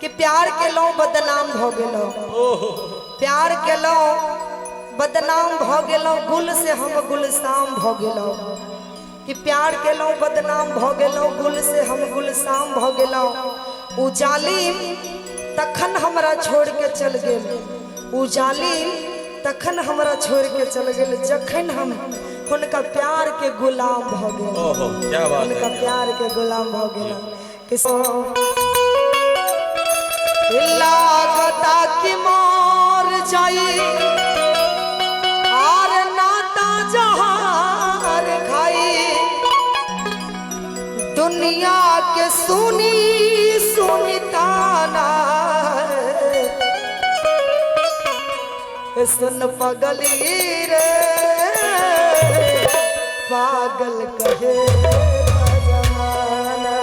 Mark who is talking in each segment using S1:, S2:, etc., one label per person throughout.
S1: कि प्यार के लो बदनाम भ गेलो, प्यार के लो बदनाम भ गेलो, गुल से हम गुलशाम भ गेलो। कि प्यार के लो बदनाम भ गेलो, गुल से हम गुलशाम भ गेलो। उ जालिम तखन हमरा छोड़ के चल गेल, उ जालिम तखन हमरा छोड़ के चल गेल, जखन हम उनका प्यार के गुलाम भ गेल।
S2: क्या बात
S1: उनका
S2: है।
S1: प्यार के गुलाम भ गेल। किसो लागता कि मोर जाई आर नाता जहार खाई, दुनिया के सुनी सुनताना सुन पगली रे पागल कहे जमाना।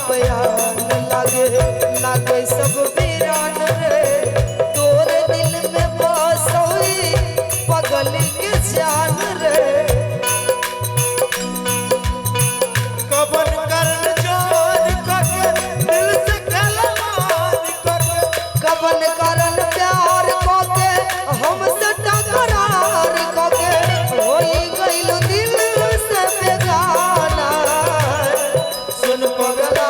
S1: बयान लागे लागे सब वीरान रे तोरे दिल में बसोई पगल के जान रे
S2: कबन करन जोर करके दिल से खिलवाड़ करके
S1: कबन करन प्यार कोके हमसे टकरार कोके होई गइल दिल से बेगाना सुन पगला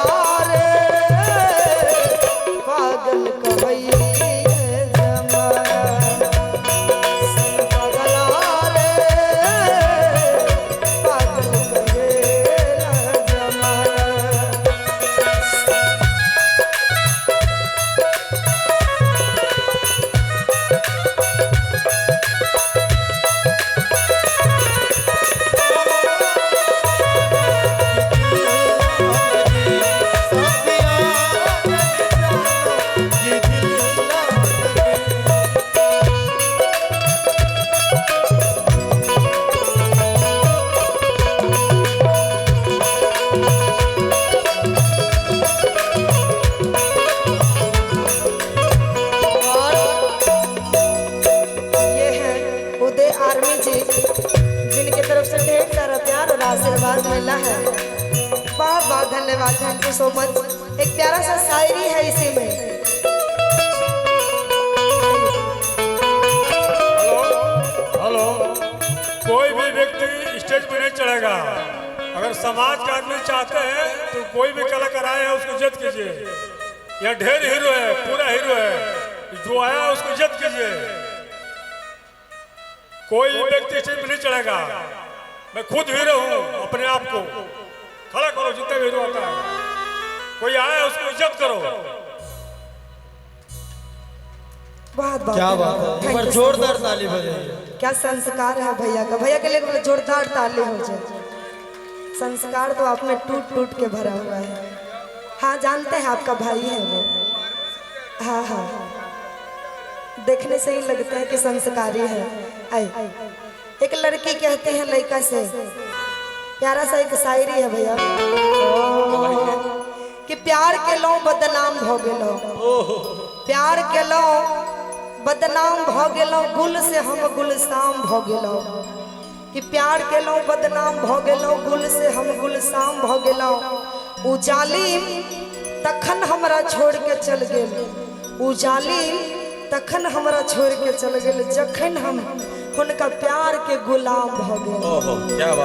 S1: रे पागल कहई जमाना सुन पगला रे पागल कहेला जमाना आर्मी जी जिनके तरफ से ढेर सारा प्यार और आशीर्वाद मिला है बहुत बहुत धन्यवाद थैंक यू सो मच एक प्यारा सा शायरी है इसी में
S3: हेलो कोई भी व्यक्ति स्टेज पर नहीं चढ़ेगा अगर समाज का आदमी चाहते हैं तो कोई भी कलाकार आया है उसको इज्जत कीजिए यह ढेर हीरो है पूरा हीरो है जो आया है उसको इज्जत कीजिए कोई व्यक्ति स्टेज पर नहीं चढ़ेगा मैं खुद हीरो हूँ अपने आप को खड़ा करो जितने भी हीरो आता है कोई आया है उसको इज्जत करो
S1: बहुत बहुत
S2: क्या बात है एक बार जोरदार ताली बजाइए
S1: क्या संस्कार है भैया का भैया के लिए बोले जोरदार ताली हो जाए संस्कार तो आपने टूट टूट के भरा हुआ है हाँ जानते हैं आपका भाई है वो हाँ हाँ देखने से ही लगता है कि संस्कारी है आई एक लड़की कहते हैं लड़का से प्यारा सा एक शायरी है भैया कि प्यार के लो बदनाम हो गेलो प्यार के लो बदनाम हो गेलो गुल से हम गुलशाम हो गेलो कि प्यार के लो बदनाम हो गेलो गुल से हम गुलशाम हो गेलो उजालिम तखन हमरा छोड़ के चल गेल उजालिम तखन हमरा छोड़ के चल गेल जखन हम उनका प्यार के गुलाम हो गए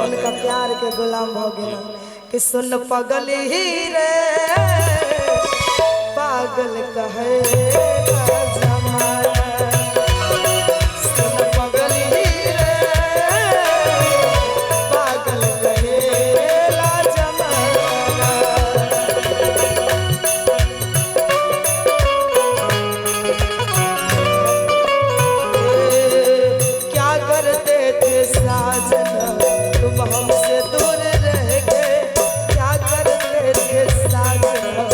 S1: उनका प्यार के गुलाम हो गए कि सुन पगल ही रे पागल कहे जमाना सुन पगल ही रे पागल कहेला जमाना क्या करते थे साजना तुम हमसे दूर रह गए क्या करते थे साजना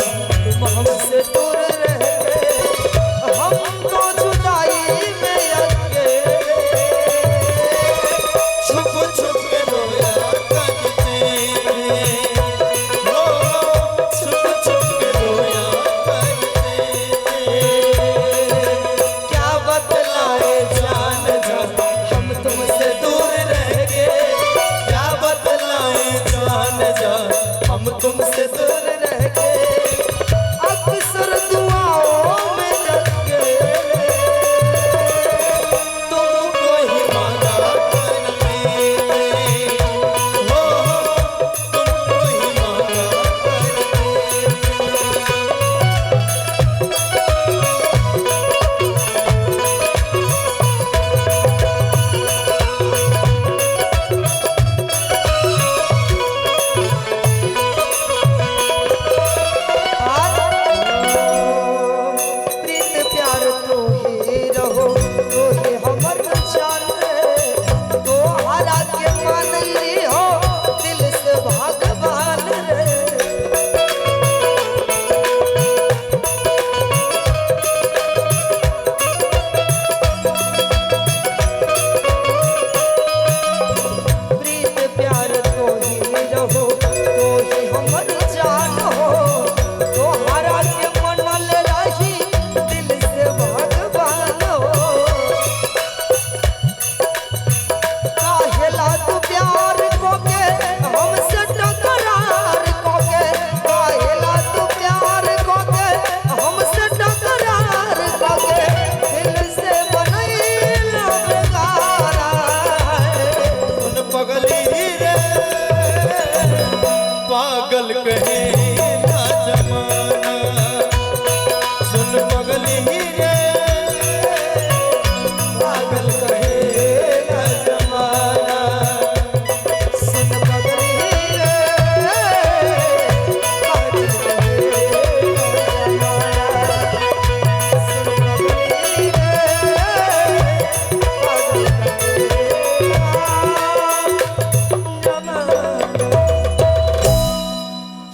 S1: तुम हमसे दूर रह गए हम तो जुदाई में अकेले
S2: छुप छुप के रोया करते हो छुप छुप के रोया करते
S1: क्या बतलाए जान जान हम तुमसे दूर रह गए
S2: क्या बतलाए जान जान हम तुमसे दूर
S1: रह गए अक्सर दुआओं में लग गए
S2: तुमको ही मांगा करते हो तुमको ही मांगा पागल कहे ना जमाना सुन पगली रे पागल कहे ना जमाना
S1: सुन पगली रे पागल कहे ना जमाना। सुन पगली रे पागल कहे ना जमाना।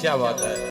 S2: क्या बात है।